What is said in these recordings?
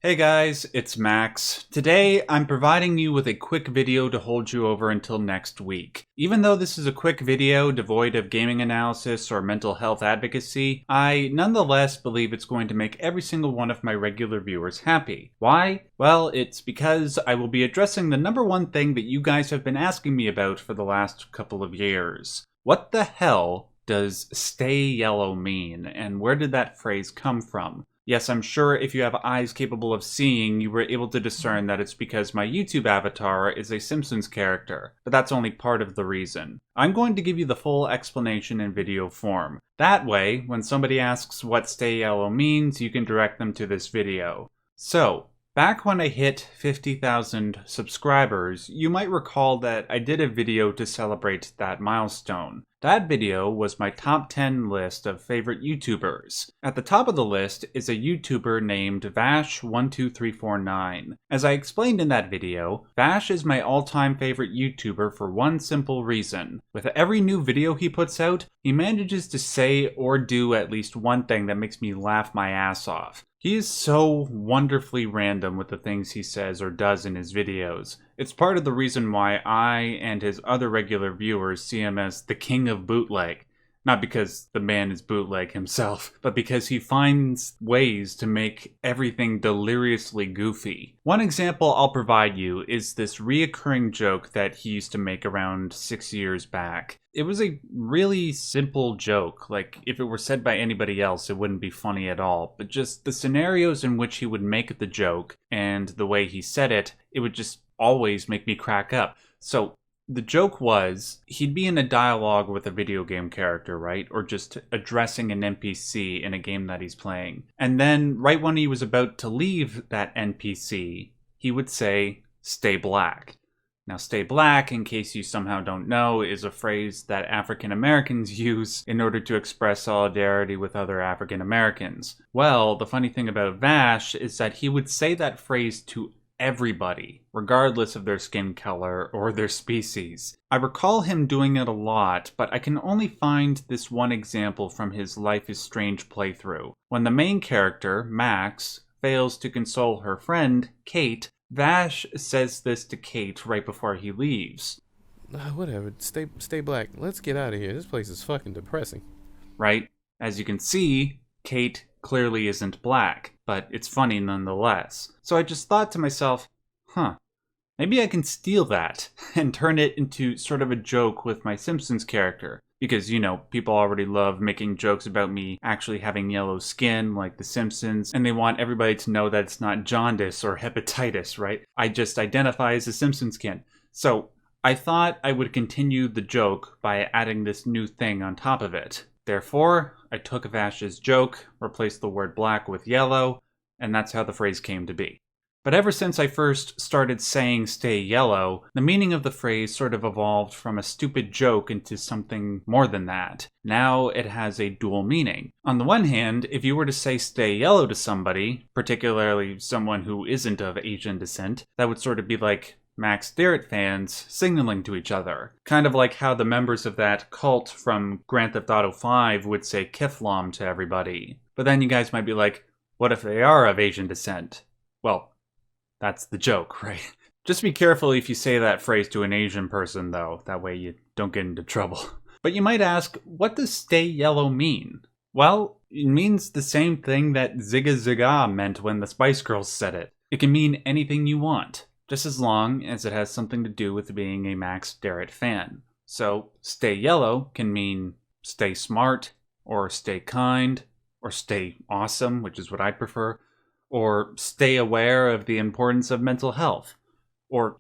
Hey guys, it's Max. Today, I'm providing you with a quick video to hold you over until next week. Even though this is a quick video devoid of gaming analysis or mental health advocacy, I nonetheless believe it's going to make every single one of my regular viewers happy. Why? Well, it's because I will be addressing the number one thing that you guys have been asking me about for the last couple of years. What the hell does "stay yellow" mean, and where did that phrase come from? Yes, I'm sure if you have eyes capable of seeing, you were able to discern that it's because my YouTube avatar is a Simpsons character, but that's only part of the reason. I'm going to give you the full explanation in video form. That way, when somebody asks what "stay yellow" means, you can direct them to this video. So, back when I hit 50,000 subscribers, you might recall that I did a video to celebrate that milestone. That video was my top 10 list of favorite YouTubers. At the top of the list is a YouTuber named Vash12349. As I explained in that video, Vash is my all-time favorite YouTuber for one simple reason. With every new video he puts out, he manages to say or do at least one thing that makes me laugh my ass off. He is so wonderfully random with the things he says or does in his videos. It's part of the reason why I and his other regular viewers see him as the king of bootleg. Not because the man is bootleg himself, but because he finds ways to make everything deliriously goofy. One example I'll provide you is this reoccurring joke that he used to make around 6 years back. It was a really simple joke, like if it were said by anybody else it wouldn't be funny at all, but just the scenarios in which he would make the joke and the way he said it, it would just always make me crack up. So the joke was, he'd be in a dialogue with a video game character, right? Or just addressing an NPC in a game that he's playing. And then, right when he was about to leave that NPC, he would say, "Stay black." Now, "stay black," in case you somehow don't know, is a phrase that African Americans use in order to express solidarity with other African Americans. Well, the funny thing about Vash is that he would say that phrase to everybody, regardless of their skin color or their species. I recall him doing it a lot, but I can only find this one example from his Life is Strange playthrough. When the main character, Max, fails to console her friend, Kate, Vash says this to Kate right before he leaves. Whatever, stay black. Let's get out of here. This place is fucking depressing. Right? As you can see, Kate clearly isn't black, but it's funny nonetheless. So I just thought to myself, maybe I can steal that and turn it into sort of a joke with my Simpsons character. Because, you know, people already love making jokes about me actually having yellow skin, like the Simpsons, and they want everybody to know that it's not jaundice or hepatitis, right? I just identify as a Simpsons kid. So I thought I would continue the joke by adding this new thing on top of it. Therefore, I took Vash's joke, replaced the word black with yellow, and that's how the phrase came to be. But ever since I first started saying "stay yellow," the meaning of the phrase sort of evolved from a stupid joke into something more than that. Now it has a dual meaning. On the one hand, if you were to say "stay yellow" to somebody, particularly someone who isn't of Asian descent, that would sort of be like Max Derrat fans signaling to each other. Kind of like how the members of that cult from Grand Theft Auto 5 would say Kiflom to everybody. But then you guys might be like, what if they are of Asian descent? Well, that's the joke, right? Just be careful if you say that phrase to an Asian person, though. That way you don't get into trouble. But you might ask, what does "stay yellow" mean? Well, it means the same thing that "zigga zigga" meant when the Spice Girls said it. It can mean anything you want, just as long as it has something to do with being a Max Derrat fan. So, "stay yellow" can mean stay smart, or stay kind, or stay awesome, which is what I prefer, or stay aware of the importance of mental health, or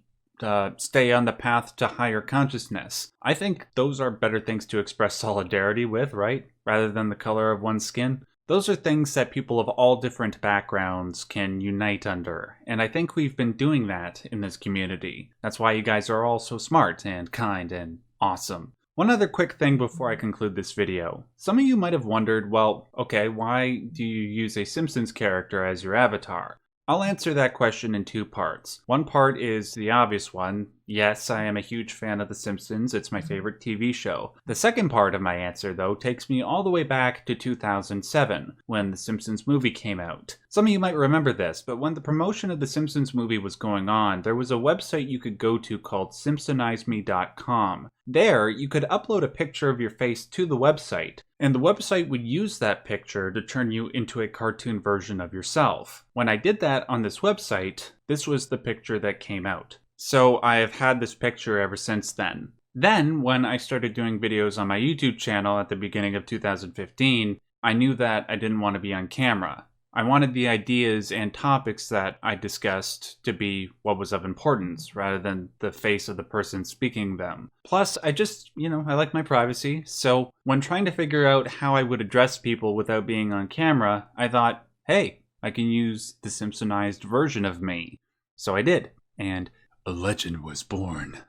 stay on the path to higher consciousness. I think those are better things to express solidarity with, right? Rather than the color of one's skin. Those are things that people of all different backgrounds can unite under, and I think we've been doing that in this community. That's why you guys are all so smart and kind and awesome. One other quick thing before I conclude this video. Some of you might have wondered, well, okay, why do you use a Simpsons character as your avatar? I'll answer that question in two parts. One part is the obvious one, yes, I am a huge fan of The Simpsons. It's my favorite TV show. The second part of my answer, though, takes me all the way back to 2007, when The Simpsons movie came out. Some of you might remember this, but when the promotion of The Simpsons movie was going on, there was a website you could go to called simpsonizeme.com. There, you could upload a picture of your face to the website, and the website would use that picture to turn you into a cartoon version of yourself. When I did that on this website, this was the picture that came out. So I have had this picture ever since then. Then, when I started doing videos on my YouTube channel at the beginning of 2015, I knew that I didn't want to be on camera. I wanted the ideas and topics that I discussed to be what was of importance, rather than the face of the person speaking them. Plus, I just, I like my privacy, so when trying to figure out how I would address people without being on camera, I thought, hey, I can use the Simpsonized version of me. So I did, and a legend was born.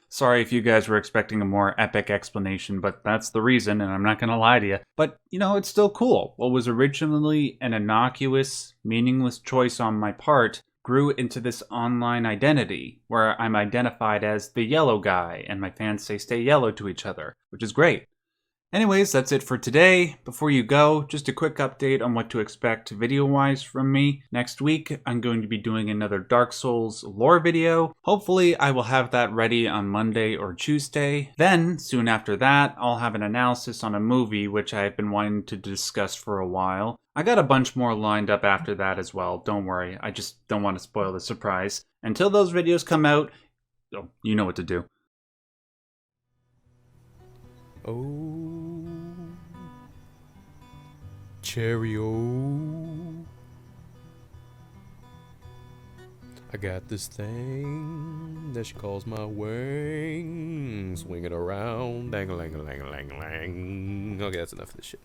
Sorry if you guys were expecting a more epic explanation, but that's the reason, and I'm not gonna lie to you. But, it's still cool. What was originally an innocuous, meaningless choice on my part grew into this online identity, where I'm identified as the yellow guy, and my fans say stay yellow to each other, which is great. Anyways, that's it for today. Before you go, just a quick update on what to expect video-wise from me. Next week, I'm going to be doing another Dark Souls lore video. Hopefully, I will have that ready on Monday or Tuesday. Then, soon after that, I'll have an analysis on a movie which I've been wanting to discuss for a while. I got a bunch more lined up after that as well, don't worry. I just don't want to spoil the surprise. Until those videos come out, you know what to do. Oh, Cheerio. I got this thing that she calls my wing. Swing it around, dang-a-lang-a-lang-a-lang-a-lang. Okay, that's enough of this shit.